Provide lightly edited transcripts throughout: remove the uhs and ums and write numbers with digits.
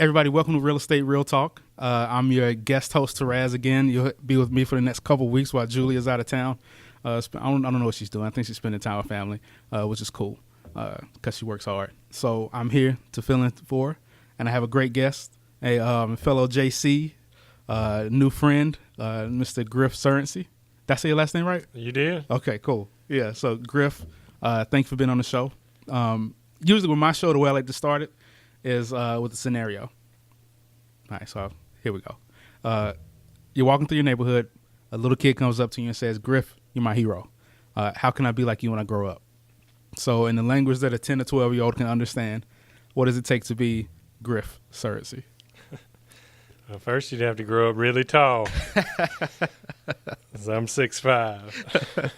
Everybody, welcome to Real Estate Real Talk. I'm your guest host, Taraz, again. You'll be with me for the next couple of weeks while Julia's out of town. I don't know what she's doing. I think she's spending time with family, which is cool because she works hard. So I'm here to fill in for her, and I have a great guest, a fellow JC, new friend, Mr. Griff Surrency. Did I say your last name right? You did. Okay, cool. Yeah, so Griff, thanks for being on the show. Usually with my show, the way I like to start it is with a scenario. All right, so here we go. You're walking through your neighborhood. A little kid comes up to you and says, Griff, you're my hero. How can I be like you when I grow up? So in the language that a 10 or 12-year-old can understand, what does it take to be Griff Surrency? Well, first, you'd have to grow up really tall. 'Cause I'm 6'5".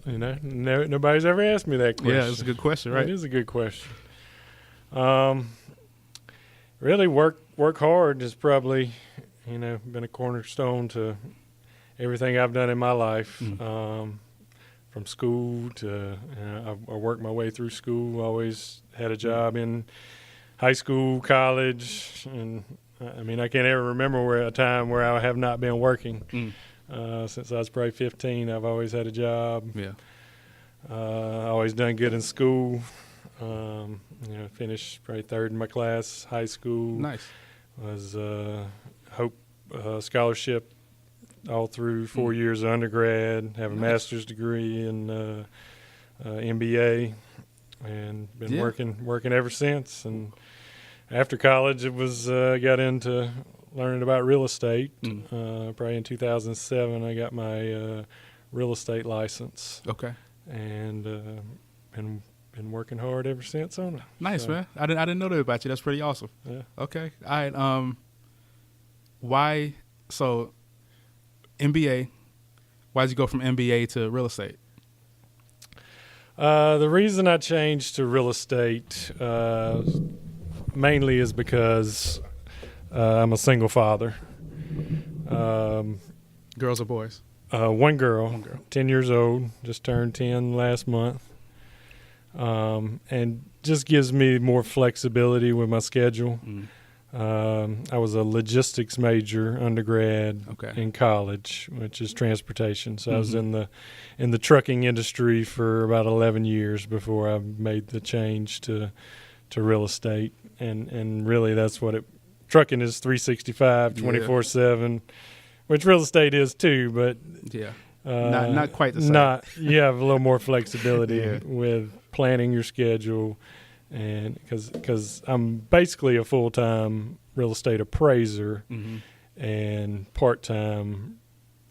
Nobody's ever asked me that question. Yeah, it's a good question, right? It is a good question. Really work hard has probably, been a cornerstone to everything I've done in my life. From school to, I worked my way through school, always had a job in high school, college, and I can't ever remember a time where I have not been working. Since I was probably 15, I've always had a job. Yeah. Always done good in school. Finished probably third in my class, high school. Nice. Was Hope scholarship all through 4 years of undergrad. Have a master's degree in MBA, and been working ever since. And after college, it was got into learning about real estate. Probably in 2007, I got my real estate license. Okay. And been working hard ever since on it. Nice, so, man. I didn't know that about you. That's pretty awesome. Yeah. Okay. All right. Why? So, MBA. Why did you go from MBA to real estate? The reason I changed to real estate mainly is because I'm a single father. Girls or boys? One girl, 10 years old, just turned 10 last month. And just gives me more flexibility with my schedule. I was a logistics major undergrad in college, which is transportation. So I was in the trucking industry for about 11 years before I made the change to real estate. And really that's what trucking is 365, 24/7, which real estate is too, but not quite the same. You have a little more flexibility with planning your schedule, and because I'm basically a full-time real estate appraiser and part-time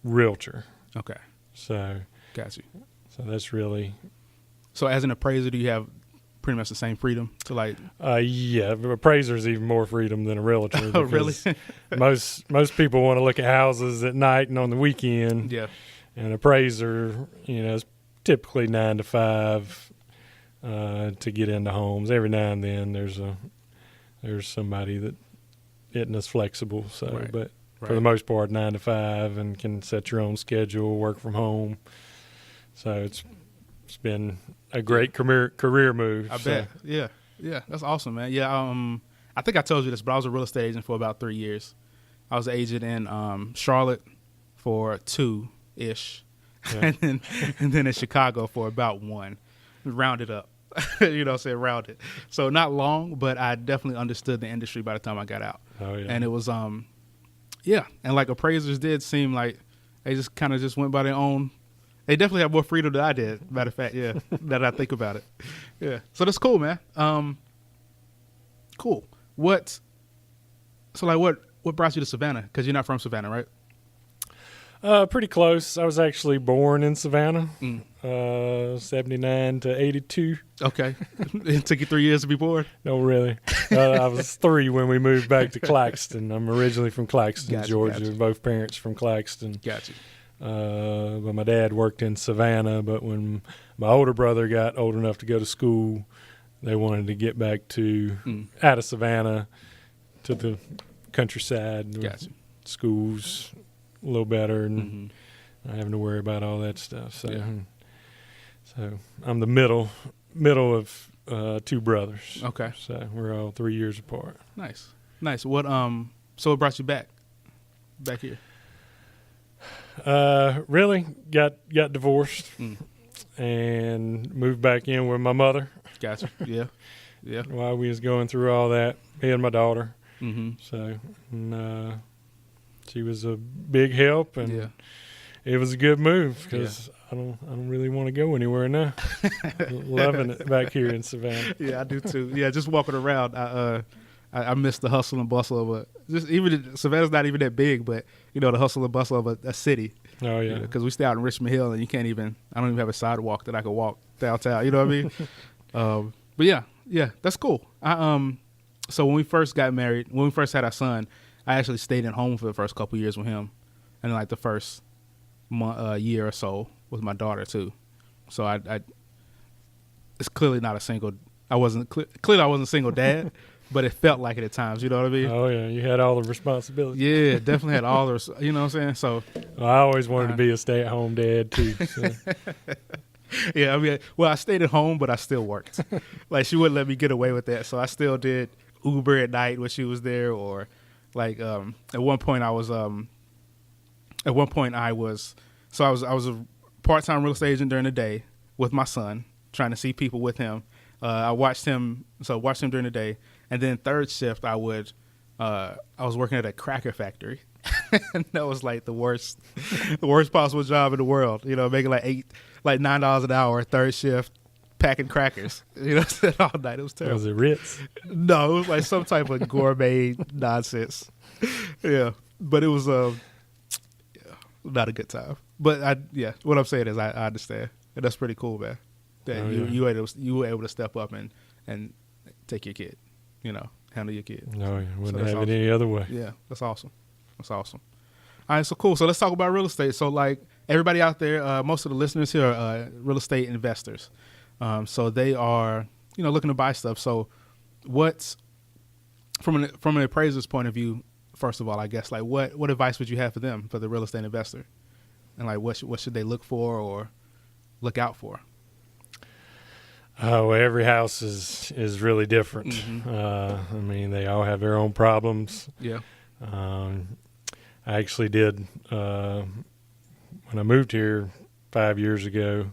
realtor. Okay. So got you. So that's really. So as an appraiser, do you have pretty much the same freedom to like? Appraiser's even more freedom than a realtor. Oh, really? most people want to look at houses at night and on the weekend. Yeah. And appraiser, is typically 9 to 5 to get into homes. Every now and then there's somebody that isn't as flexible. So, but for the most part, 9 to 5, and can set your own schedule, work from home. So it's been a great career move. I bet. Yeah, that's awesome, man. Yeah, I think I told you this, but I was a real estate agent for about 3 years. I was an agent in Charlotte for 2-ish, and then in Chicago for about 1. Rounded up, rounded. So not long, but I definitely understood the industry by the time I got out. Oh yeah. And it was and like appraisers did seem like they just kind of just went by their own. They definitely have more freedom than I did. Matter of fact, yeah. That I think about it, yeah. So that's cool, man. Cool. What brought you to Savannah? Because you're not from Savannah, right? Pretty close. I was actually born in Savannah, 79 to 82. Okay. It took you 3 years to be born? No, really. I was 3 when we moved back to Claxton. I'm originally from Claxton, Georgia. Both parents from Claxton. Gotcha. But my dad worked in Savannah. But when my older brother got old enough to go to school, they wanted to get back out of Savannah to the countryside. Gotcha. Schools a little better, and not having to worry about all that stuff. So, so I'm the middle of two brothers. Okay. So we're all 3 years apart. Nice. What so what brought you back here? Really got divorced and moved back in with my mother. Gotcha. Yeah. While we was going through all that, me and my daughter. Mm-hmm. So she was a big help, and it was a good move because I don't really want to go anywhere now. Loving it back here in Savannah. Yeah, I do too. Yeah, just walking around, I miss the hustle and bustle of Savannah's not even that big, but the hustle and bustle of a city. Oh yeah, because we stay out in Richmond Hill, and I don't even have a sidewalk that I could walk downtown. You know what I mean? But yeah, that's cool. So when we first got married, when we first had our son, I actually stayed at home for the first couple of years with him, and like the first year or so with my daughter too. So I it's clearly not a single. I wasn't a single dad, but it felt like it at times. You know what I mean? Oh yeah, you had all the responsibility. Yeah, definitely had all the. You know what I'm saying? So I always wanted to be a stay-at-home dad too. So. Yeah, I mean, well, I stayed at home, but I still worked. Like, she wouldn't let me get away with that, so I still did Uber at night when she was there, or like at one point I was a part-time real estate agent during the day with my son, trying to see people with him. I watched him during the day, and then third shift I was working at a cracker factory. And that was like the worst possible job in the world. Making like $9 an hour, third shift, packing crackers. All night. It was terrible. Was it Ritz? No, it was like some type of gourmet nonsense. Yeah, but it was not a good time. But what I'm saying is I understand, and that's pretty cool, man. That you were able to step up and take your kid, handle your kid. No, you wouldn't have it any other way. Yeah, that's awesome. All right, so cool. So let's talk about real estate. So like everybody out there, most of the listeners here are real estate investors. So they are, looking to buy stuff. So what's from an appraiser's point of view, first of all, I guess, like what advice would you have for them, for the real estate investor? And like what should they look for or look out for? Well, every house is really different. Mm-hmm. I mean, they all have their own problems. Yeah. I actually did, when I moved here 5 years ago,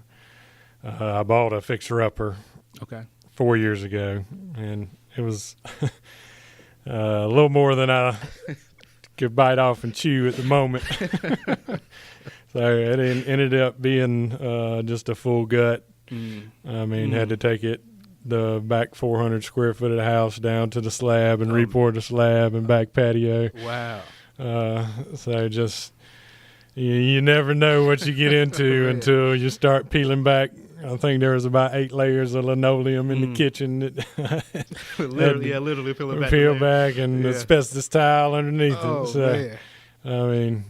I bought a fixer-upper 4 years ago, and it was a little more than I could bite off and chew at the moment. So it ended up being just a full gut. I mean, had to take the back 400 square foot of the house down to the slab and re-pour the slab and back patio. Wow. So just you never know what you get into until you start peeling back. I think there was about 8 layers of linoleum in the kitchen that literally peel back and asbestos tile underneath it. So man. I mean,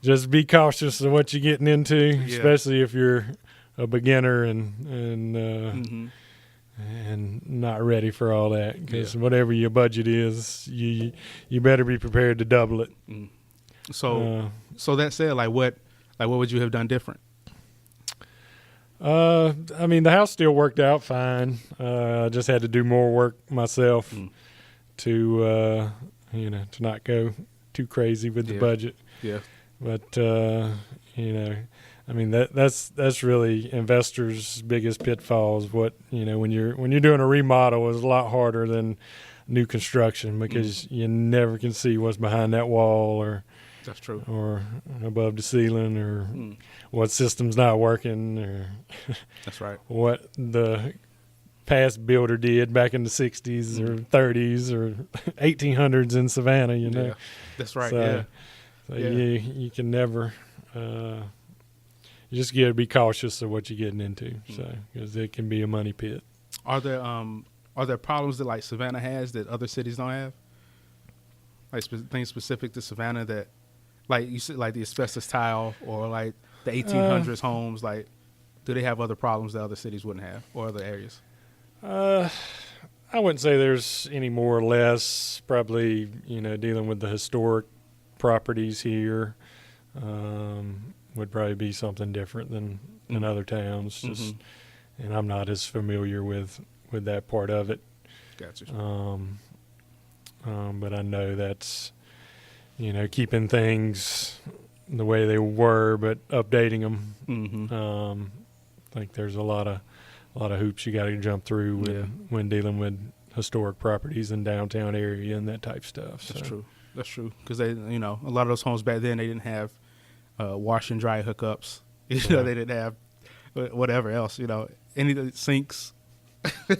just be cautious of what you're getting into, especially if you're a beginner and not ready for all that, because whatever your budget is, you better be prepared to double it. So that said, like what would you have done different? I mean, the house still worked out fine. I just had to do more work myself to not go too crazy with the budget. Yeah. But I mean, that's really investors' biggest pitfalls. When you're doing a remodel, is a lot harder than new construction, because you never can see what's behind that wall, or that's true, or above the ceiling, or what system's not working, or that's right, what the past builder did back in the 60s or 30s or 1800s in Savannah. Yeah, that's right. So you can never. You just got to be cautious of what you're getting into, because it can be a money pit. Are there problems that like Savannah has that other cities don't have? Like things specific to Savannah that, like you said, like the asbestos tile or like the 1800s homes. Like, do they have other problems that other cities wouldn't have, or other areas? I wouldn't say there's any more or less. Probably dealing with the historic properties here. Would probably be something different than other towns. And I'm not as familiar with with that part of it. Gotcha. But I know that's, keeping things the way they were, but updating them. Mm-hmm. I think there's a lot of hoops you got to jump through when dealing with historic properties in downtown area and that type stuff. That's true. That's true. Because they, a lot of those homes back then, they didn't have wash and dry hookups. They didn't have whatever else. Any sinks.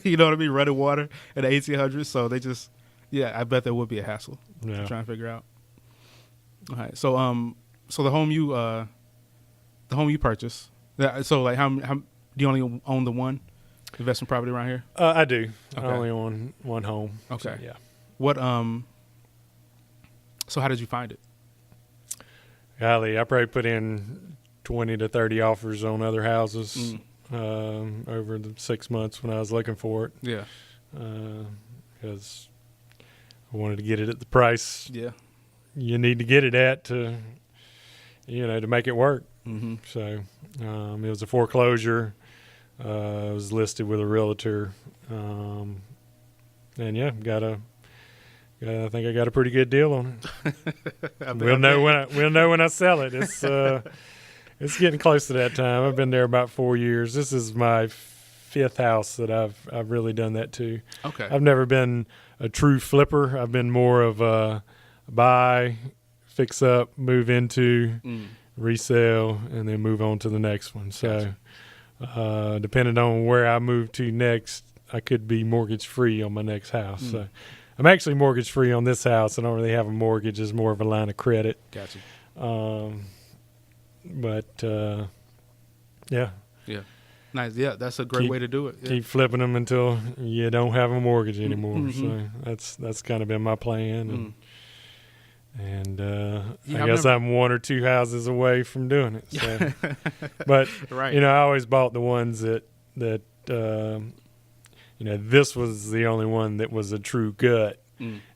You know what I mean? Running water in the 1800s. So they just, I bet there would be a hassle to try and figure out. All right. So the home you purchased. So like how do you only own the one investment property around here? I do. Okay. I only own one home. Okay. So, yeah. What So how did you find it? Golly, I probably put in 20 to 30 offers on other houses over the 6 months when I was looking for it. Yeah. Because I wanted to get it at the price you need to get it at to make it work. Mm-hmm. So it was a foreclosure. It was listed with a realtor. And I think I got a pretty good deal on it. We'll know when I sell it. It's getting close to that time. I've been there about 4 years. This is my 5th house that I've really done that to. Okay. I've never been a true flipper. I've been more of a buy, fix up, move into, resell, and then move on to the next one. So depending on where I move to next, I could be mortgage free on my next house. So I'm actually mortgage free on this house. I don't really have a mortgage. It's more of a line of credit. Gotcha. Yeah. Nice. Yeah, that's a great way to do it. Yeah. Keep flipping them until you don't have a mortgage anymore. So that's kind of been my plan. And I guess I'm 1 or 2 houses away from doing it. So. But, right. I always bought the ones that this was the only one that was a true gut.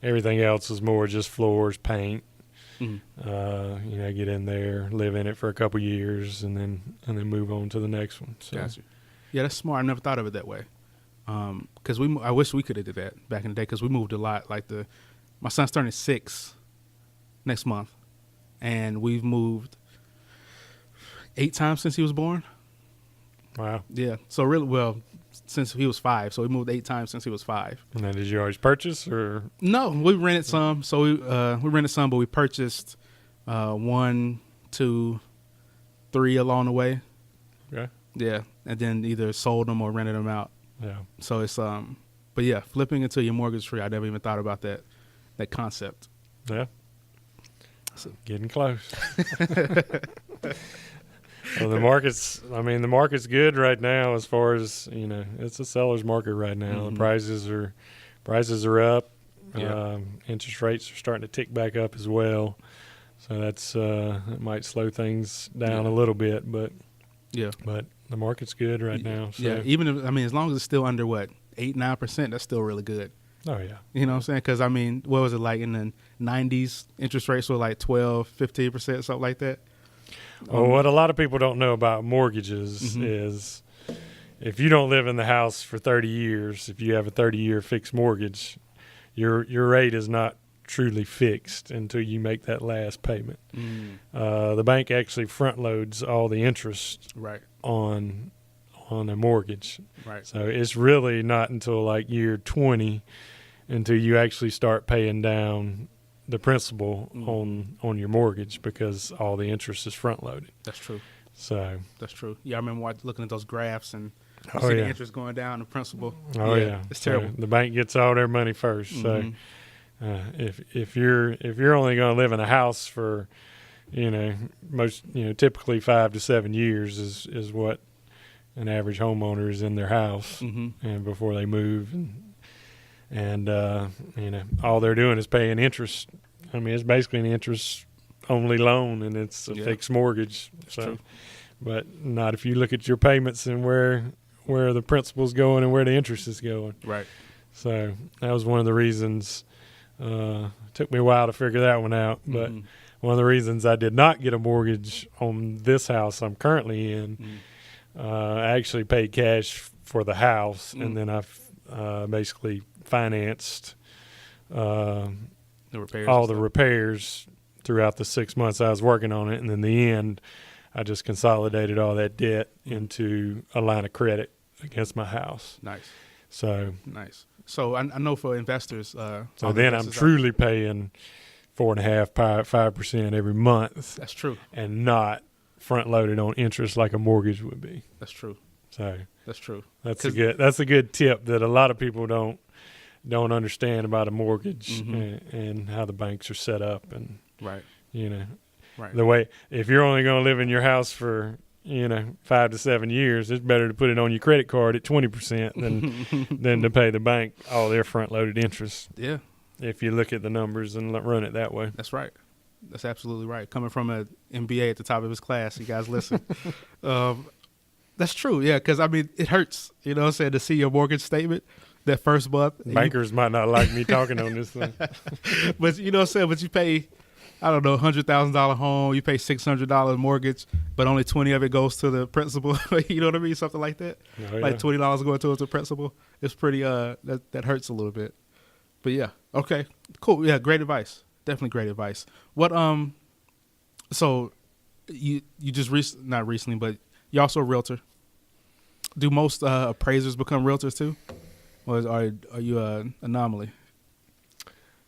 Everything else was more just floors, paint. Get in there, live in it for a couple years, and then move on to the next one. So. Gotcha. Yeah, that's smart. I never thought of it that way. Because I wish we could have did that back in the day. Because we moved a lot. Like my son's turning 6 next month, and we've moved 8 times since he was born. Wow. Yeah. So really, since he was 5, so we moved 8 times since he was 5. Now, did you always purchase or? No, we rented some. So we rented some, but we purchased 1, 2, 3 along the way. Okay. Yeah, and then either sold them or rented them out. Yeah. So it's but yeah, flipping until you're mortgage free. I never even thought about that concept. Yeah. So. Getting close. Well, the market's good right now as far as, it's a seller's market right now. The prices are up. Yeah. Interest rates are starting to tick back up as well. So that might slow things down a little bit, but the market's good right now. So. Yeah, even if, as long as it's still under 8-9%, that's still really good. Oh yeah. You know what I'm saying? Because what was it like in the 90s? Interest rates were like 12, 15%, something like that. Well, what a lot of people don't know about mortgages is if you don't live in the house for 30 years, if you have a 30-year fixed mortgage, your rate is not truly fixed until you make that last payment. The bank actually front loads all the interest on a mortgage. Right. So it's really not until like year 20 until you actually start paying down the principal on your mortgage because all the interest is front loaded. That's true. So that's true. Yeah, I remember looking at those graphs and see the interest going down, the principal. Oh yeah. It's terrible. So the bank gets all their money first. So if you're only going to live in a house for typically 5 to 7 years is what an average homeowner is in their house and before they move and all they're doing is paying interest. It's basically an interest only loan and it's a fixed mortgage. That's true. But not if you look at your payments and where the principal's going and where the interest is going. Right. So that was one of the reasons. Took me a while to figure that one out, but one of the reasons I did not get a mortgage on this house I'm currently in, I actually paid cash for the house, and then I basically financed The repairs. all the repairs throughout the 6 months I was working on it. And in the end, I just consolidated all that debt into a line of credit against my house. Nice. So nice. So I know for investors. So then I'm truly paying 4.5%, 5% every month. That's true. And not front loaded on interest like a mortgage would be. That's true. So that's true. That's a good tip that a lot of people don't understand about a mortgage and how the banks are set up and right. The way if you're only going to live in your house for 5 to 7 years, it's better to put it on your credit card at 20% than to pay the bank all their front loaded interest. Yeah. If you look at the numbers and run it that way. That's right. That's absolutely right. Coming from an MBA at the top of his class, you guys listen. That's true. Yeah. Because I mean, it hurts, to see your mortgage statement that first month. Bankers might not like me talking on this thing. But but you pay, I don't know, $100,000 home, you pay $600 mortgage, but only 20 of it goes to the principal. You know what I mean? Something like that. Oh, yeah. Like $20 going towards the principal. It's pretty, that hurts a little bit. But yeah. Okay. Cool. Yeah. Great advice. Definitely great advice. What, so you just not recently, but you're also a realtor. Do most appraisers become realtors too? Or are you an anomaly?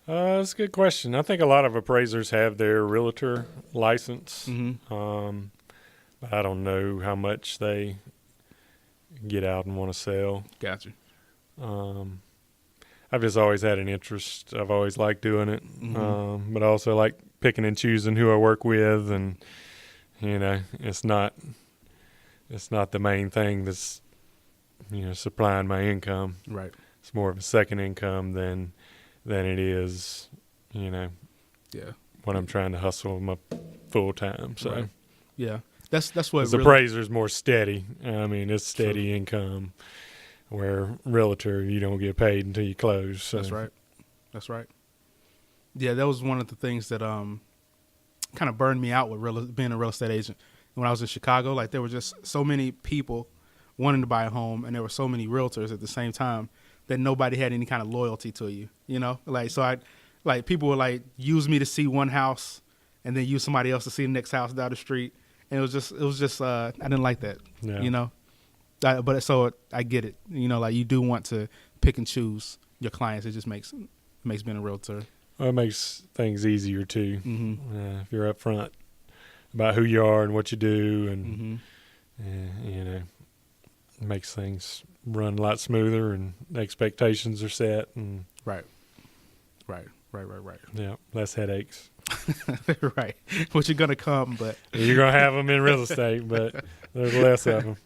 That's a good question. I think a lot of appraisers have their realtor license. But I don't know how much they get out and want to sell. Gotcha. I've just always had an interest. I've always liked doing it. But I also like picking and choosing who I work with, and it's not the main thing that's supplying my income. Right. It's more of a second income than it is, when I'm trying to hustle my full time. So right. Yeah, that's what the appraiser's more steady. I mean, it's steady income. Where realtor, you don't get paid until you close. So. That's right. Yeah, that was one of the things that kind of burned me out with being a real estate agent. When I was in Chicago, like there were just so many people wanting to buy a home, and there were so many realtors at the same time that nobody had any kind of loyalty to you. People would use me to see one house, and then use somebody else to see the next house down the street, and it was just I didn't like that. Yeah. But so I get it. You do want to pick and choose your clients. It just makes being a realtor. Well, it makes things easier too. If you're upfront about who you are and what you do, and it makes things run a lot smoother, and expectations are set. And right. Yeah, less headaches. Right, which are gonna come, but you're gonna have them in real estate, but there's less of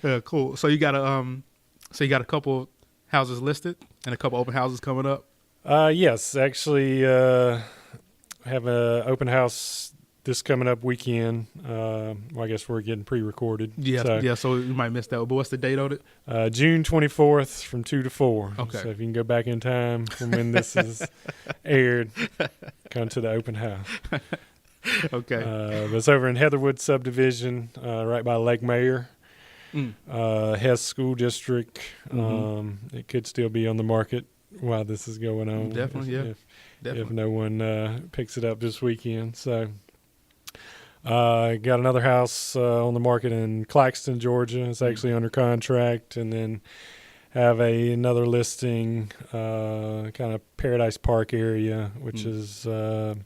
them. Cool. So you got a couple houses listed and a couple open houses coming up. Yes, actually, I have a open house this coming up weekend. I guess we're getting pre-recorded. Yeah, so you might miss that. But what's the date on it? June 24th from 2 to 4. Okay. So if you can go back in time from when this is aired, come to the open house. Okay. But it's over in Heatherwood subdivision, right by Lake Mayer, Hess School District. It could still be on the market while this is going on. Definitely, if no one picks it up this weekend. So got another house on the market in Claxton, Georgia. It's actually under contract, and then have another listing kind of Paradise Park area, which is kind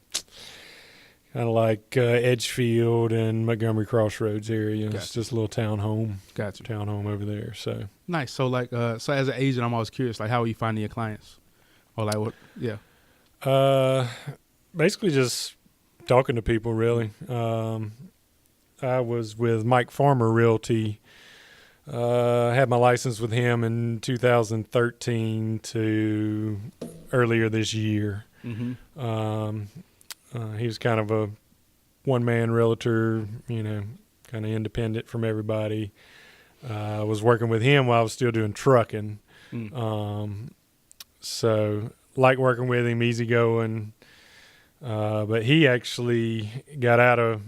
of like Edgefield and Montgomery Crossroads area. Gotcha. It's just a little townhome. Gotcha. Townhome over there. So nice. So so as an agent, I'm always curious, how are you finding your clients? Or what? Yeah. Basically just talking to people, really. I was with Mike Farmer Realty. Had my license with him in 2013 to earlier this year. He was kind of a one-man realtor, kind of independent from everybody. I was working with him while I was still doing trucking. So like working with him, easygoing. But he actually got out of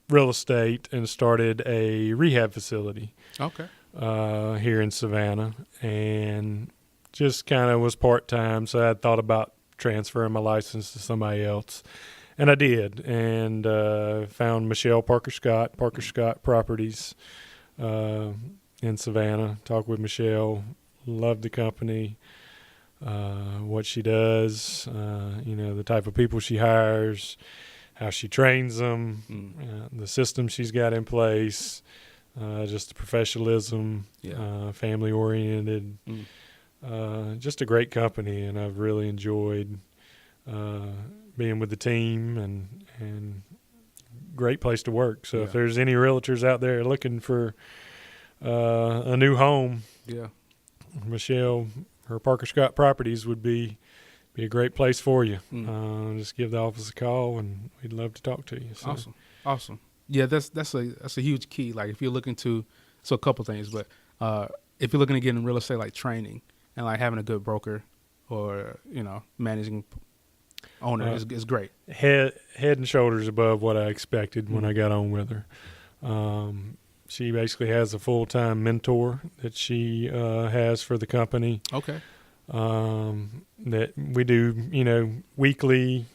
real estate and started a rehab facility. Okay. here in Savannah, and just kind of was part-time. So I had thought about transferring my license to somebody else, and I did, and found Michelle Parker Scott Properties in Savannah. Talked with Michelle, loved the company, what she does, the type of people she hires, how she trains them, the system she's got in place, just the professionalism, family-oriented, just a great company, and I've really enjoyed being with the team, and great place to work. So if there's any realtors out there looking for a new home, Michelle, her Parker Scott Properties would be a great place for you. Just give the office a call, and we'd love to talk to you. So. Awesome. Yeah, that's a huge key. Like if you're looking to, so a couple things, but if you're looking to get in real estate, like training and like having a good broker or managing owner is great. Head and shoulders above what I expected when I got on with her. She basically has a full-time mentor that she has for the company. Okay. That we do, weekly,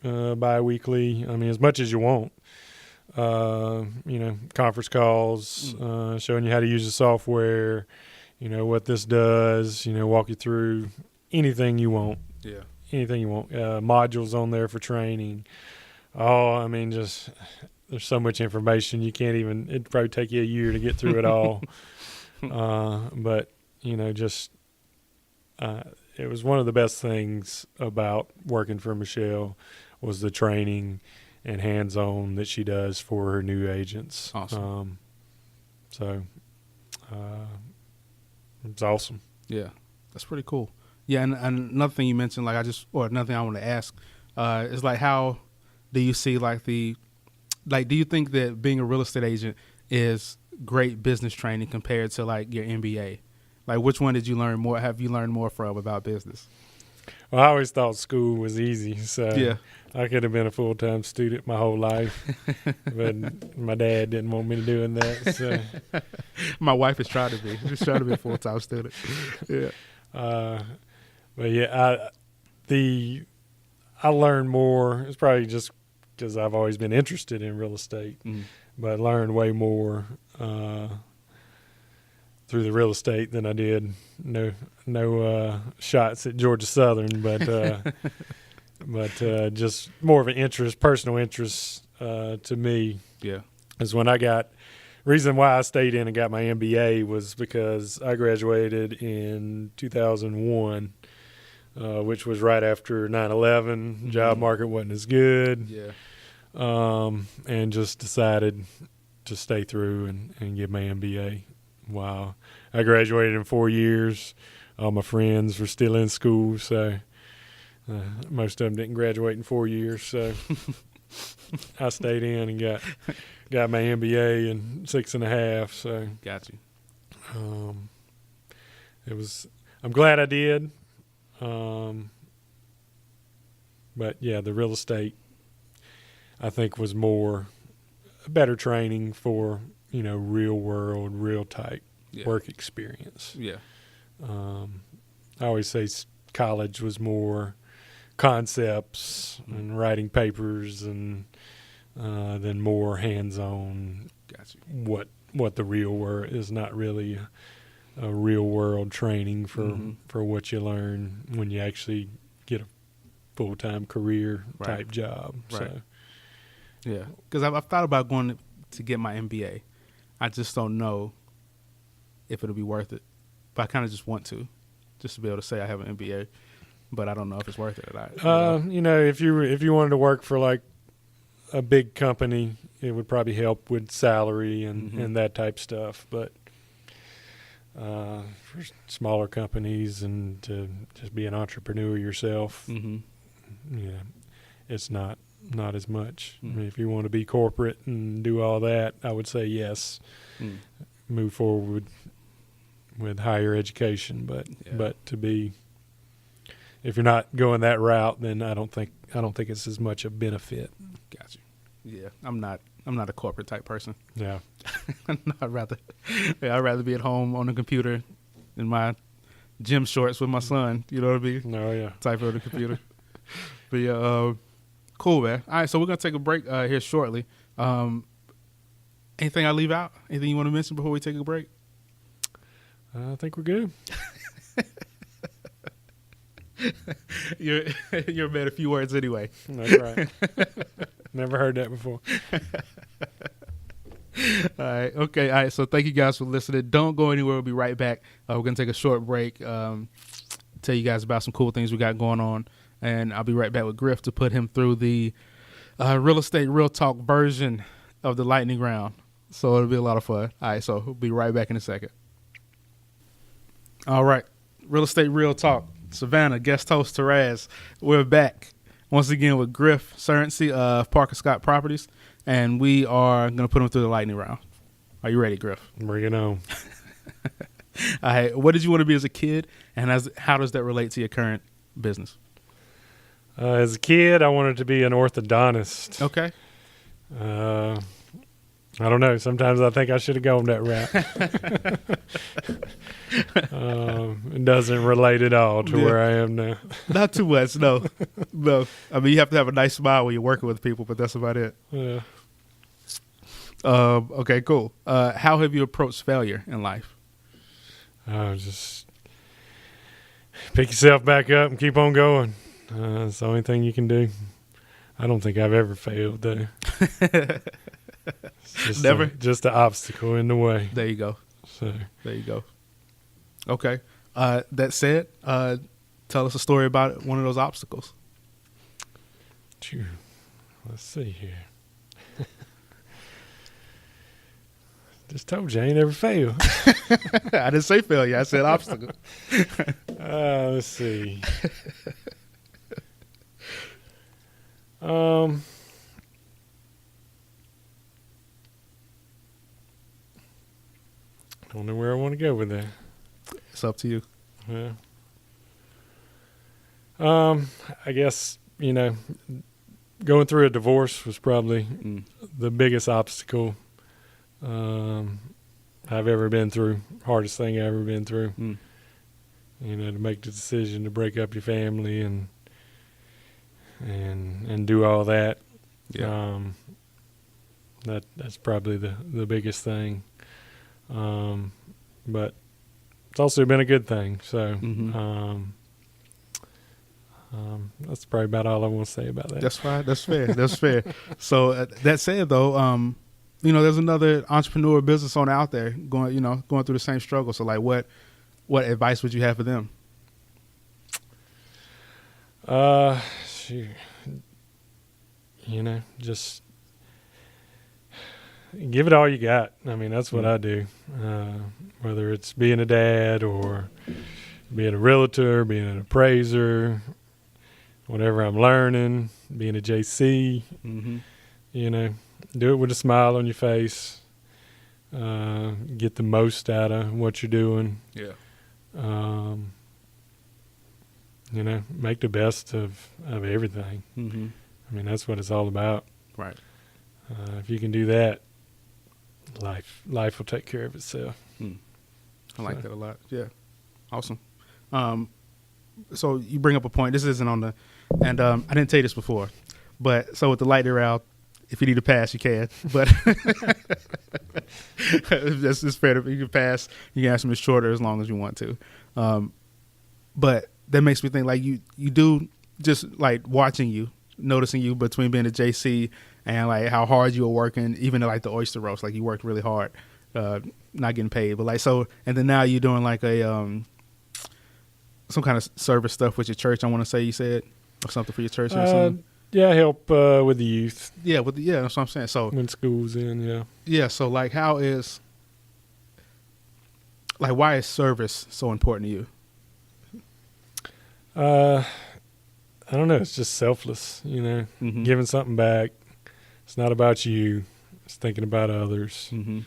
bi-weekly. I mean, as much as you want. Conference calls, showing you how to use the software, what this does, walk you through anything you want. Yeah. Anything you want. Modules on there for training. Just there's so much information you can't even. It'd probably take you a year to get through it all. But it was one of the best things about working for Michelle was the training and hands-on that she does for her new agents. Awesome. It's awesome. Yeah, that's pretty cool. Yeah, and another thing you mentioned, another thing I want to ask is like, how do you see do you think that being a real estate agent is great business training compared to like your MBA? Like, which one did you learn more? Have you learned more from about business? Well, I always thought school was easy, so I could have been a full-time student my whole life, but my dad didn't want me doing that. So. My wife is trying to be. She's trying to be a full-time student. Yeah. But yeah, I learned more. It's probably just because I've always been interested in real estate, but I learned way more through the real estate than I did. No shots at Georgia Southern, but just more of an personal interest to me. Yeah, is when reason why I stayed in and got my MBA was because I graduated in 2001, which was right after 9/11. Job market wasn't as good. Yeah, and just decided to stay through and get my MBA. Wow. I graduated in 4 years. All my friends were still in school, so most of them didn't graduate in 4 years. So I stayed in and got my MBA in 6.5. So got you. I'm glad I did. But yeah, the real estate I think was better training for real world, real type work experience. Yeah. I always say college was more concepts and writing papers and then more hands-on. Gotcha. What the real world is, not really a real world training for what you learn when you actually get a full-time career type job. Right. So. Yeah, because I've thought about going to get my MBA. I just don't know if it'll be worth it. But I kind of just want to be able to say I have an MBA, but I don't know if it's worth it or not. If you wanted to work for like a big company, it would probably help with salary and that type stuff. But for smaller companies and to just be an entrepreneur yourself, it's not as much. I mean, if you want to be corporate and do all that, I would say yes. Move forward with higher education, but if you're not going that route, then I don't think it's as much a benefit. Gotcha. Yeah, I'm not I'm not a corporate type person. Yeah. No, I'd rather be at home on the computer in my gym shorts with my son. You know what I mean? No, yeah. Type on the computer. But yeah, cool, man. All right, so we're gonna take a break here shortly. Anything I leave out? Anything you want to mention before we take a break? I think we're good. You're a man of few words anyway. That's right. Never heard that before. All right. So thank you guys for listening. Don't go anywhere. We'll be right back. We're going to take a short break, tell you guys about some cool things we got going on. And I'll be right back with Griff to put him through the real estate, real talk version of the lightning round. So it'll be a lot of fun. All right. So we'll be right back in a second. All right. Real estate, real talk. Savannah, guest host Taraz. We're back once again with Griff Surrency of Parker Scott Properties. And we are going to put him through the lightning round. Are you ready, Griff? Bring it on. All right. What did you want to be as a kid, and how does that relate to your current business? As a kid, I wanted to be an orthodontist. Okay. I don't know. Sometimes I think I should have gone that route. It doesn't relate at all to where I am now. Not too much, no. No. I mean, you have to have a nice smile when you're working with people, but that's about it. Yeah. Okay, cool. How have you approached failure in life? Just pick yourself back up and keep on going. It's the only thing you can do. I don't think I've ever failed, though. Never? Just an obstacle in the way. There you go. So there you go. Okay. That said, tell us a story about one of those obstacles. Let's see here. Just told you I ain't ever failed. I didn't say failure. I said obstacle. Let's see. I don't know where I want to go with that. It's up to you. Yeah. I guess, going through a divorce was probably the biggest obstacle I've ever been through. Hardest thing I've ever been through. To make the decision to break up your family and do all that. Yeah. That's probably the biggest thing. But it's also been a good thing. So that's probably about all I want to say about that. That's fine. That's fair. That's fair. So that said, though, there's another entrepreneur business owner out there going through the same struggle. So like, what advice would you have for them? Shoot. Just give it all you got. I mean, that's what I do. Whether it's being a dad or being a realtor, being an appraiser, whatever I'm learning, being a JC, do it with a smile on your face. Get the most out of what you're doing. Yeah. Make the best of everything. I mean, that's what it's all about. Right. If you can do that, life will take care of itself. I like that a lot. Yeah. Awesome. So you bring up a point. This isn't on the, and I didn't tell you this before, but so with the lightning round, if you need to pass, you can. But it's fair. You can pass. You can ask them shorter as long as you want to. But that makes me think like you do just like watching you, noticing you between being a JC and like how hard you were working, even like the oyster roast, like you worked really hard, not getting paid, but like so, and then now you're doing like a some kind of service stuff with your church. I want to say you said or something for your church or something. Yeah, help with the youth. Yeah, that's what I'm saying. So when school's in, yeah. So like, why is service so important to you? I don't know. It's just selfless, giving something back. It's not about you. It's thinking about others. And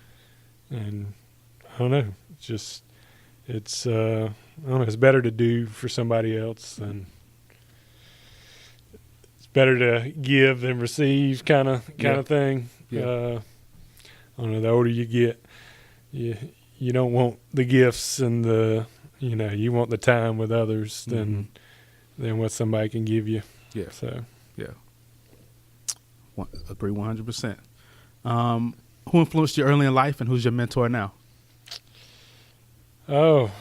I don't know. It's better to do for somebody else than it's better to give than receive kind of thing. I don't know, the older you get, you don't want the gifts and you want the time with others than what somebody can give you. Yeah. So yeah. Agree 100%. Who influenced you early in life, and who's your mentor now? Oh,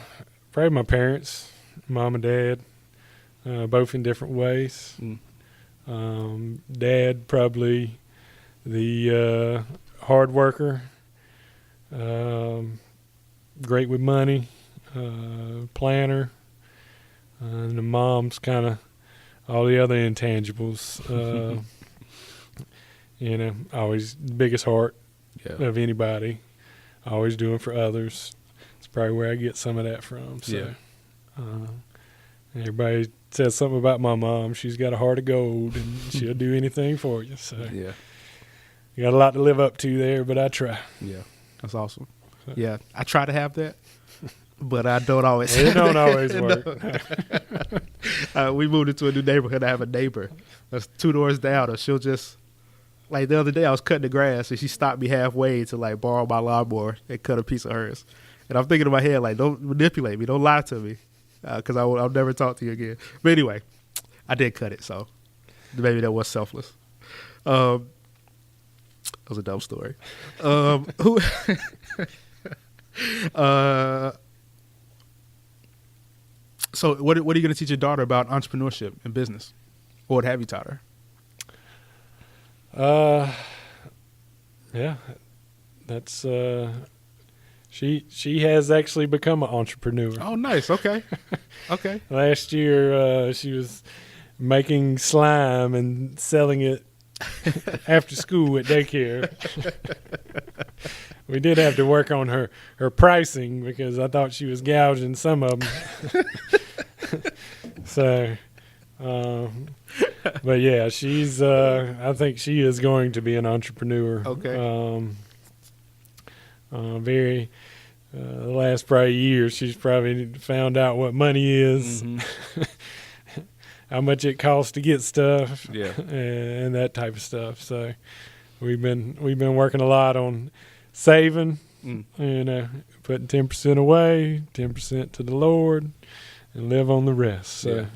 probably my parents, mom and dad, both in different ways. Dad, probably the hard worker, great with money, planner, and the mom's kind of all the other intangibles. Always biggest heart of anybody, always doing for others. It's probably where I get some of that from. So, everybody says something about my mom. She's got a heart of gold, and she'll do anything for you. So, you got a lot to live up to there, but I try. Yeah, that's awesome. So. Yeah, I try to have that, but I don't always. It don't always work. We moved into a new neighborhood. I have a neighbor that's 2 doors down, and she'll just. Like the other day, I was cutting the grass, and she stopped me halfway to like borrow my lawnmower and cut a piece of hers. And I'm thinking in my head, like, don't manipulate me, don't lie to me, because I'll never talk to you again. But anyway, I did cut it, so maybe that was selfless. That was a dumb story. So what are you going to teach your daughter about entrepreneurship and business? Or what have you taught her? That's she has actually become an entrepreneur. Oh, nice. Okay. Okay. Last year, she was making slime and selling it after school at daycare. We did have to work on her pricing because I thought she was gouging some of them. So, but yeah, she's. I think she is going to be an entrepreneur. Okay. The last probably year, she's probably found out what money is, how much it costs to get stuff, and that type of stuff. So we've been working a lot on saving, putting 10% away, 10% to the Lord, and live on the rest. So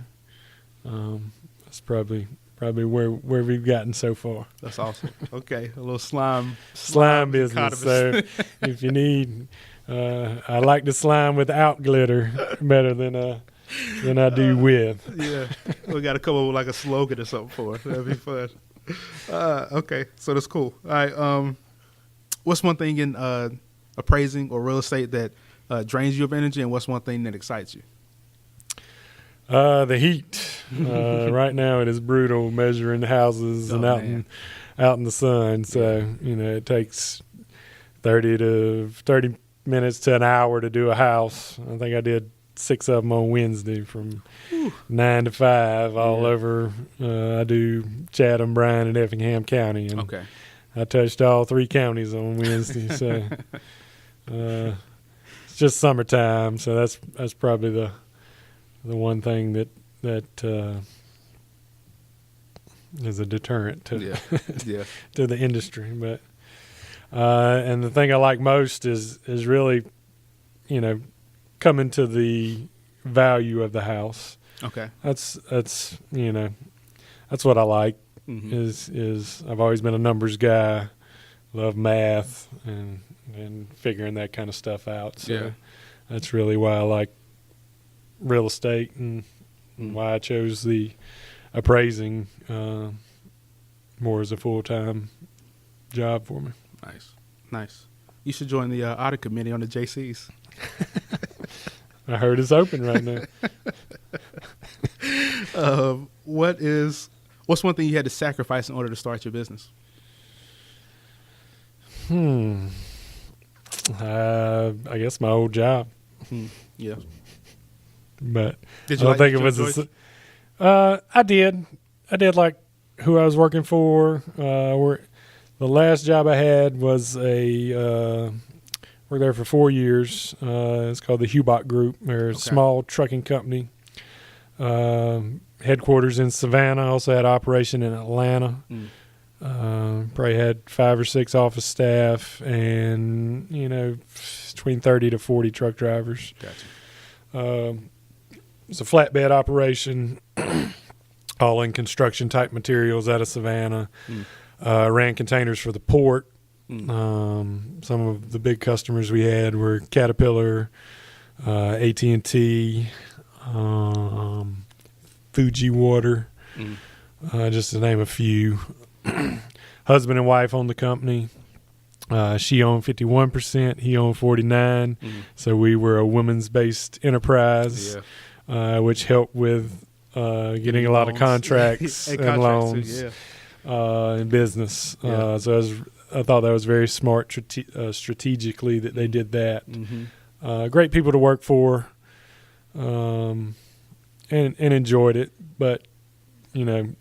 that's probably where we've gotten so far. That's awesome. Okay, a little slime business. So if you need, I like to slime without glitter better than I do with. Yeah, we got to come up with like a slogan or something for it. That'd be fun. Okay, so that's cool. All right, what's one thing in appraising or real estate that drains you of energy, and what's one thing that excites you? The heat. Right now it is brutal measuring houses and out in the sun. So, it takes 30 minutes to an hour to do a house. I think I did 6 of them on Wednesday from 9 to 5 all over. I do Chatham, Bryan, and Effingham County. And I touched all 3 counties on Wednesday. So it's just summertime. So that's probably the one thing that is a deterrent to to the industry. But and the thing I like most is really, coming to the value of the house. Okay, that's what I like. Is I've always been a numbers guy, love math and figuring that kind of stuff out. So that's really why I like real estate and why I chose the appraising more as a full-time job for me. Nice. You should join the audit committee on the Jaycees. I heard it's open right now. What's one thing you had to sacrifice in order to start your business? I guess my old job. Yeah. But I don't think it was I did like who I was working for. The last job I had was worked there for 4 years. It's called the Hubot Group. They're a small trucking company. Headquarters in Savannah. Also had operation in Atlanta. Probably had 5 or 6 office staff and, between 30 to 40 truck drivers. Gotcha. It's a flatbed operation, all in construction type materials out of Savannah. Ran containers for the port. Some of the big customers we had were Caterpillar, AT&T, Fuji Water, just to name a few. Husband and wife owned the company. She owned 51%. He owned 49%. So we were a women's-based enterprise, which helped with getting a lot of contracts and loans in business. So I thought that was very smart strategically that they did that. Great people to work for, and enjoyed it, but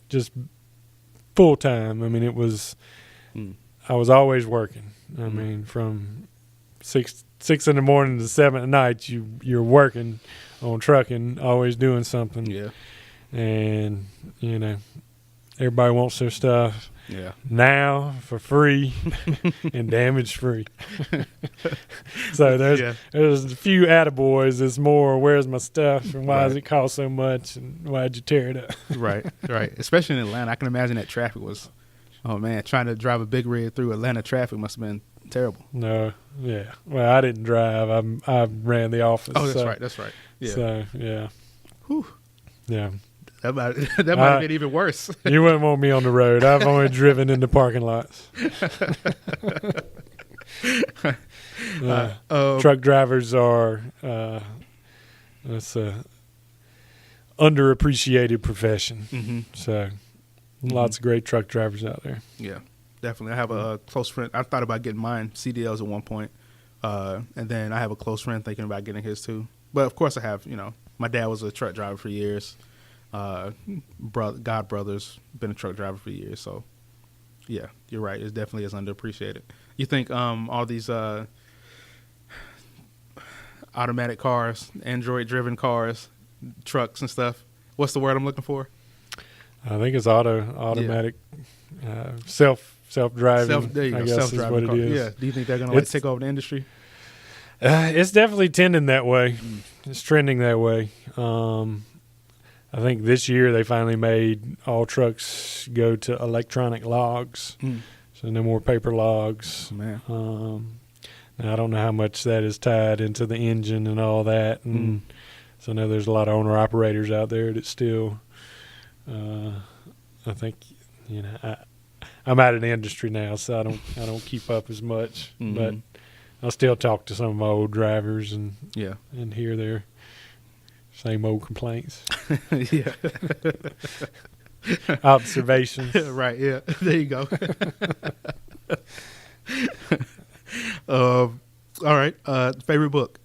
just full time. I mean, it was. I was always working. I mean, from 6 in the morning to 7 at night, you're working on trucking, always doing something. Yeah, and everybody wants their stuff. Yeah. Now for free and damage free. So there's a few attaboys. It's more, where's my stuff and why does it cost so much and why'd you tear it up? Right. Especially in Atlanta. I can imagine that traffic was, oh man, trying to drive a big rig through Atlanta traffic must have been terrible. No, yeah. Well, I didn't drive. I ran the office. Oh, that's right. Yeah. So, yeah. Whew. Yeah. That might have been even worse. You wouldn't want me on the road. I've only driven into parking lots. Truck drivers are it's a underappreciated profession. So lots of great truck drivers out there. Yeah, definitely. I have a close friend. I thought about getting mine CDLs at one point, and then I have a close friend thinking about getting his too. But of course I have, my dad was a truck driver for years. God brothers been a truck driver for years, so yeah, you're right. It definitely is underappreciated. You think all these automatic cars, Android-driven cars, trucks and stuff? What's the word I'm looking for? I think it's automatic, self-driving. There you go. I guess Self-driving is what it is. Yeah. Do you think they're gonna take over the industry? It's definitely tending that way. It's trending that way. I think this year they finally made all trucks go to electronic logs, so no more paper logs. Man. Now I don't know how much that is tied into the engine and all that, and so I know there's a lot of owner-operators out there that still, I think, I'm out of the industry now, so I don't keep up as much, but I still talk to some of my old drivers and hear their same old complaints. Yeah. Observations. Right, yeah. There you go. All right. Favorite book?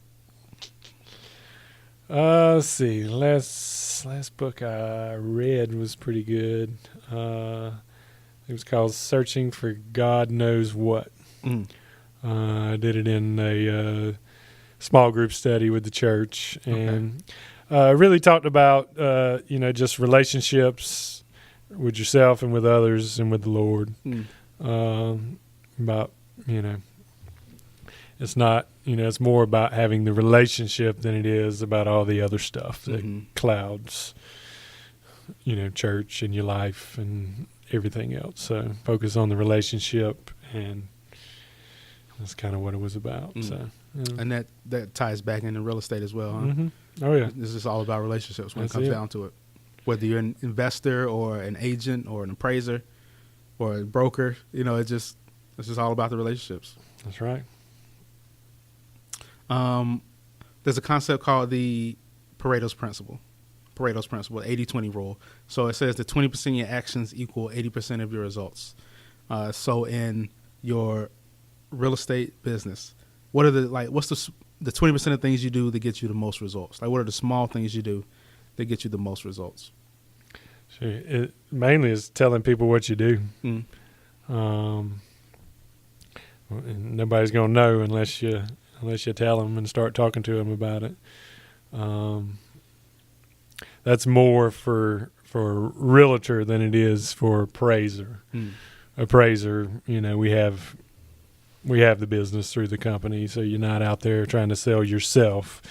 Let's see. Last book I read was pretty good. It was called Searching for God Knows What. I did it in a small group study with the church, and really talked about just relationships with yourself and with others and with the Lord. About it's not it's more about having the relationship than it is about all the other stuff that clouds church and your life and everything else. So focus on the relationship, and that's kind of what it was about. So, and that ties back into real estate as well, huh? Oh yeah, this is all about relationships when it comes down to it. Whether you're an investor or an agent or an appraiser or a broker, it's just all about the relationships. That's right. There's a concept called the Pareto's Principle, 80-20 rule. So it says that 20% of your actions equal 80% of your results. So in your real estate business, what are what's the 20% of things you do that get you the most results? Like, what are the small things you do that get you the most results? Sure. It mainly is telling people what you do. And nobody's going to know unless you tell them and start talking to them about it. That's more for realtor than it is for appraiser. appraiser, we have the business through the company, so you're not out there trying to sell yourself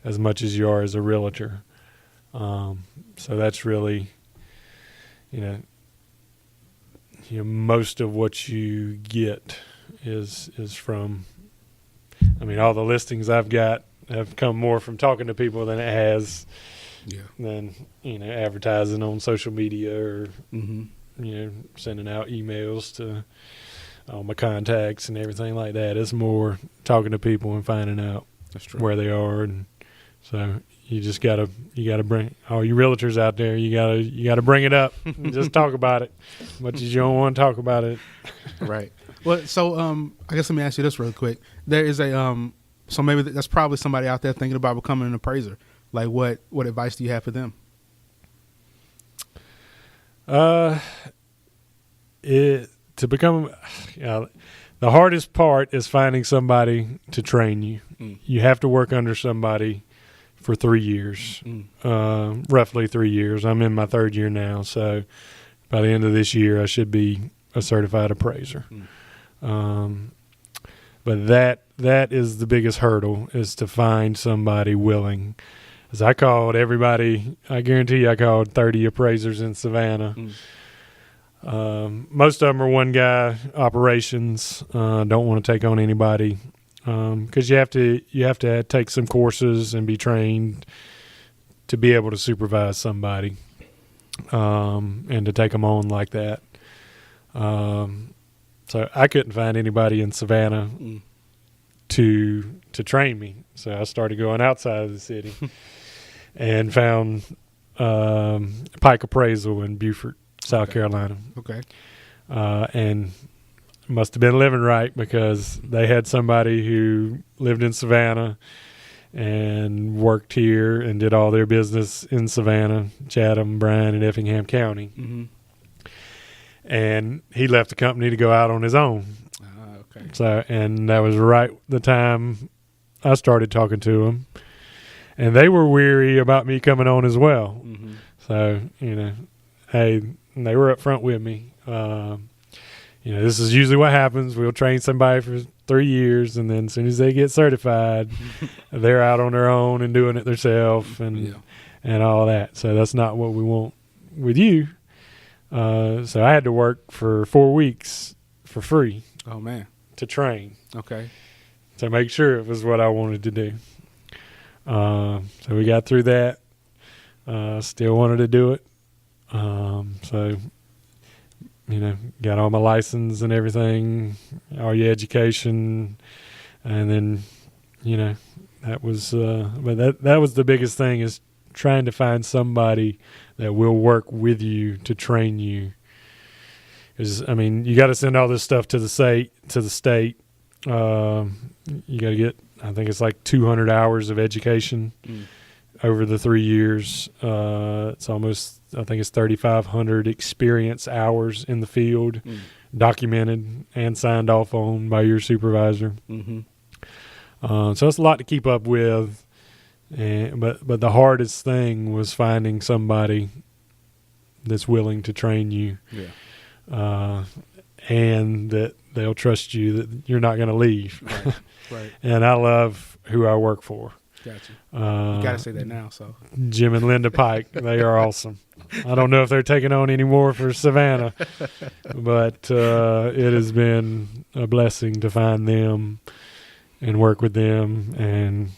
as much as you are as a realtor. So that's really, most of what you get is from, all the listings I've got have come more from talking to people than it has than, advertising on social media or, sending out emails to all my contacts and everything like that. It's more talking to people and finding out where they are. And so you just gotta bring all you realtors out there. You gotta bring it up and just talk about it, as much as you don't want to talk about it. Right. Well, so I guess let me ask you this real quick. There is a so maybe that's probably somebody out there thinking about becoming an appraiser. Like, what advice do you have for them? To become, the hardest part is finding somebody to train you. You have to work under somebody for 3 years, roughly 3 years. I'm in my third year now, so by the end of this year, I should be a certified appraiser. But that is the biggest hurdle, is to find somebody willing. As I called everybody, I guarantee you I called 30 appraisers in Savannah. Most of them are one guy operations, don't want to take on anybody. Because you have to take some courses and be trained to be able to supervise somebody, and to take them on like that. So I couldn't find anybody in Savannah to train me. So I started going outside of the city and found Pike Appraisal in Beaufort, South Carolina. Okay. And must have been living right, because they had somebody who lived in Savannah and worked here and did all their business in Savannah, Chatham, Bryan, and Effingham County. And he left the company to go out on his own. Okay. So, and that was right the time I started talking to him, and they were weary about me coming on as well. So, hey, they were up front with me. This is usually what happens. We'll train somebody for 3 years, and then as soon as they get certified, they're out on their own and doing it themselves and all that. So that's not what we want with you. So I had to work for 4 weeks for free. Oh, man. To train. Okay. To make sure it was what I wanted to do. So we got through that. Still wanted to do it. So, got all my license and everything, all your education. And then, that was, but that was the biggest thing, is trying to find somebody that will work with you to train you. Because, you got to send all this stuff to the state. You got to get, I think it's like 200 hours of education over the 3 years. It's almost, I think it's 3,500 experience hours in the field, documented and signed off on by your supervisor. So it's a lot to keep up with. But the hardest thing was finding somebody that's willing to train you, and that they'll trust you, that you're not going to leave. Right. And I love who I work for. Gotcha. You got to say that now. So Jim and Linda Pike, they are awesome. I don't know if they're taking on any more for Savannah, but it has been a blessing to find them and work with them. And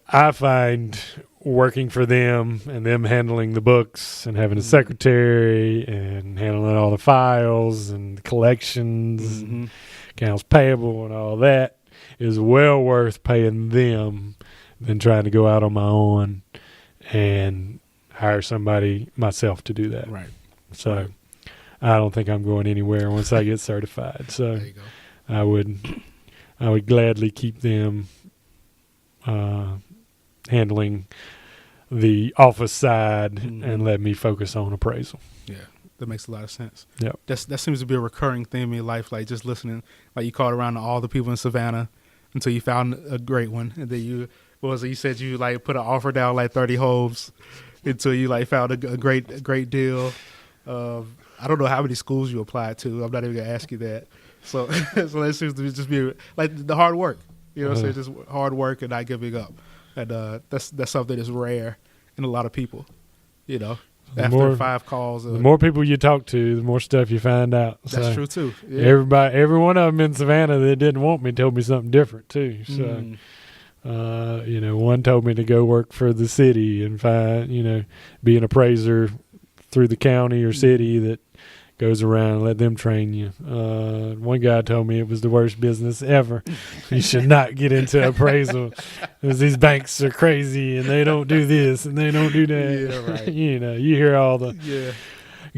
I find working for them and them handling the books and having a secretary and handling all the files and the collections, accounts payable and all that is well worth paying them than trying to go out on my own and hire somebody myself to do that. Right. So I don't think I'm going anywhere once I get certified. So there you go. I would gladly keep them handling the office side and let me focus on appraisal. Yeah, that makes a lot of sense. Yep. That seems to be a recurring theme in your life, like just listening, like you called around to all the people in Savannah until you found a great one. And then you said you like put an offer down like 30 homes until you like found a great deal. I don't know how many schools you applied to. I'm not even gonna ask you that. So so that seems to just be like the hard work. You know what I'm saying? Just hard work and not giving up. And that's something that's rare in a lot of people. You know, after 5 calls. The more people you talk to, the more stuff you find out. That's true too. Yeah. Every one of them in Savannah that didn't want me told me something different too. So, you know, one told me to go work for the city and be an appraiser through the county or city that goes around and let them train you. One guy told me it was the worst business ever. You should not get into appraisal because these banks are crazy and they don't do this and they don't do that. Yeah, right. You know, you hear all the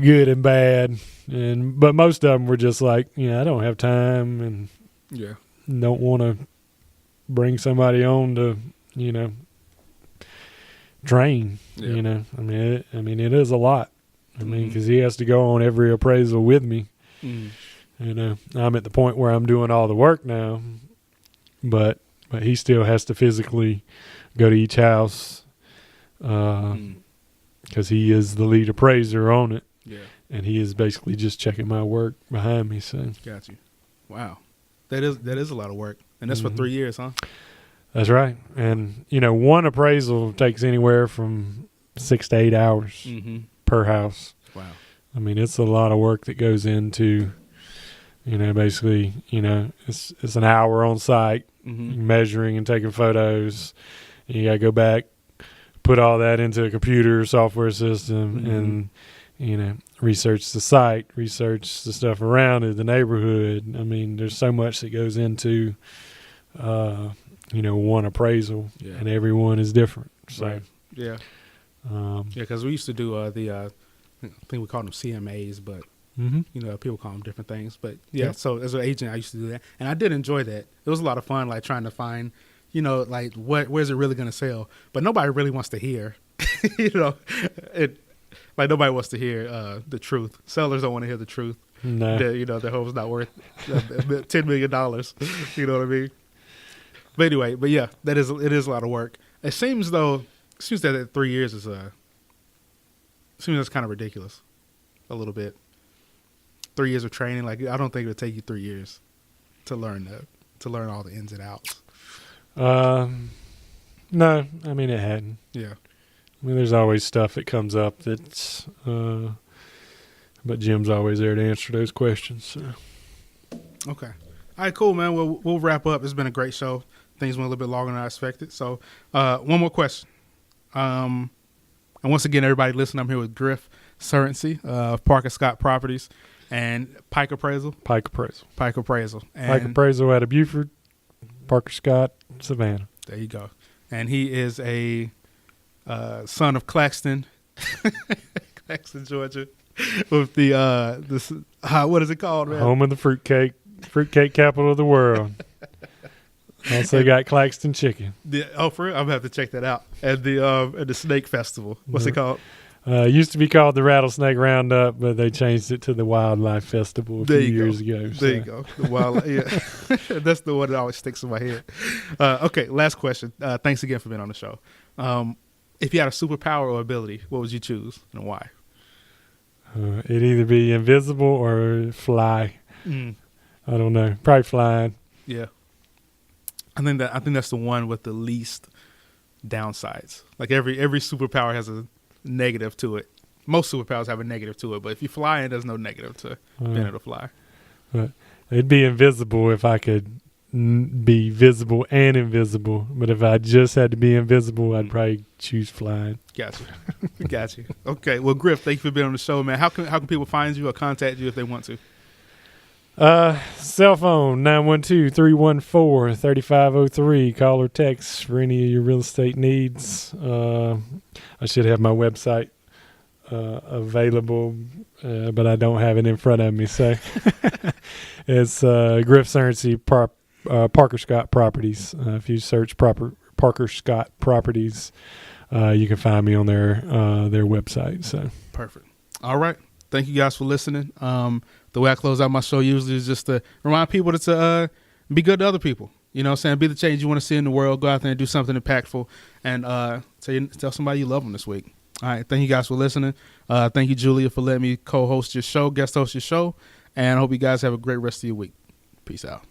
good and bad, but most of them were just like, I don't have time and don't want to bring somebody on to, train. Yeah. I mean, it is a lot. I mean, because he has to go on every appraisal with me. I'm at the point where I'm doing all the work now, but he still has to physically go to each house because he is the lead appraiser on it. Yeah. And he is basically just checking my work behind me. So got you. Wow, that is a lot of work, and that's for 3 years, huh? That's right. And one appraisal takes anywhere from 6 to 8 hours. Per house. Wow. I mean, it's a lot of work that goes into, basically, it's an hour on site measuring and taking photos. You got to go back, put all that into a computer software system and, research the site, research the stuff around it, the neighborhood. I mean, there's so much that goes into, one appraisal and everyone is different. So, right. Yeah. Because we used to do I think we called them CMAs, but people call them different things. But so as an agent, I used to do that, and I did enjoy that. It was a lot of fun, like trying to find, like where's it really going to sell. But nobody really wants to hear, like nobody wants to hear the truth. Sellers don't want to hear the truth. No, their home's not worth $10 million. You know what I mean? But anyway, it is a lot of work. It seems that 3 years is seems that's kind of ridiculous, a little bit. 3 years of training, like I don't think it would take you 3 years to learn all the ins and outs. No, I mean it hadn't. Yeah, I mean there's always stuff that comes up that's, but Jim's always there to answer those questions. So. Okay, all right, cool, man. We'll wrap up. It's been a great show. Things went a little bit longer than I expected. So, one more question. And once again, everybody listen, I'm here with Griff Surrency of Parker Scott Properties and Pike Appraisal. Pike Appraisal. And Pike Appraisal out of Buford, Parker Scott, Savannah. There you go. And he is a son of Claxton, Georgia, with the what is it called, man? Home of the fruitcake capital of the world. Also got Claxton chicken. For real? I'm gonna have to check that out. And the Snake Festival. What's it called? Used to be called the Rattlesnake Roundup, but they changed it to the Wildlife Festival a few years ago. There you go. The wildlife. Yeah, that's the one that always sticks in my head. Okay, last question. Thanks again for being on the show. If you had a superpower or ability, what would you choose and why? It'd either be invisible or fly. I don't know. Probably flying. Yeah. I think that's the one with the least downsides. Like every superpower has a negative to it. Most superpowers have a negative to it, but if you fly in, there's no negative to being able to fly. But it'd be invisible if I could be visible and invisible. But if I just had to be invisible, I'd probably choose flying. Got you. Okay. Well, Griff, thank you for being on the show, man. How can people find you or contact you if they want to? Cell phone 912-314-3503. Call or text for any of your real estate needs. I should have my website available, but I don't have it in front of me. So it's Griff Surrency, Parker Scott Properties. If you search Parker Scott Properties, you can find me on their website. So perfect. All right. Thank you guys for listening. The way I close out my show usually is just to remind people to be good to other people. You know what I'm saying? Be the change you want to see in the world. Go out there and do something impactful. And tell somebody you love them this week. All right. Thank you guys for listening. Thank you, Julia, for letting me co-host your show, guest host your show. And I hope you guys have a great rest of your week. Peace out.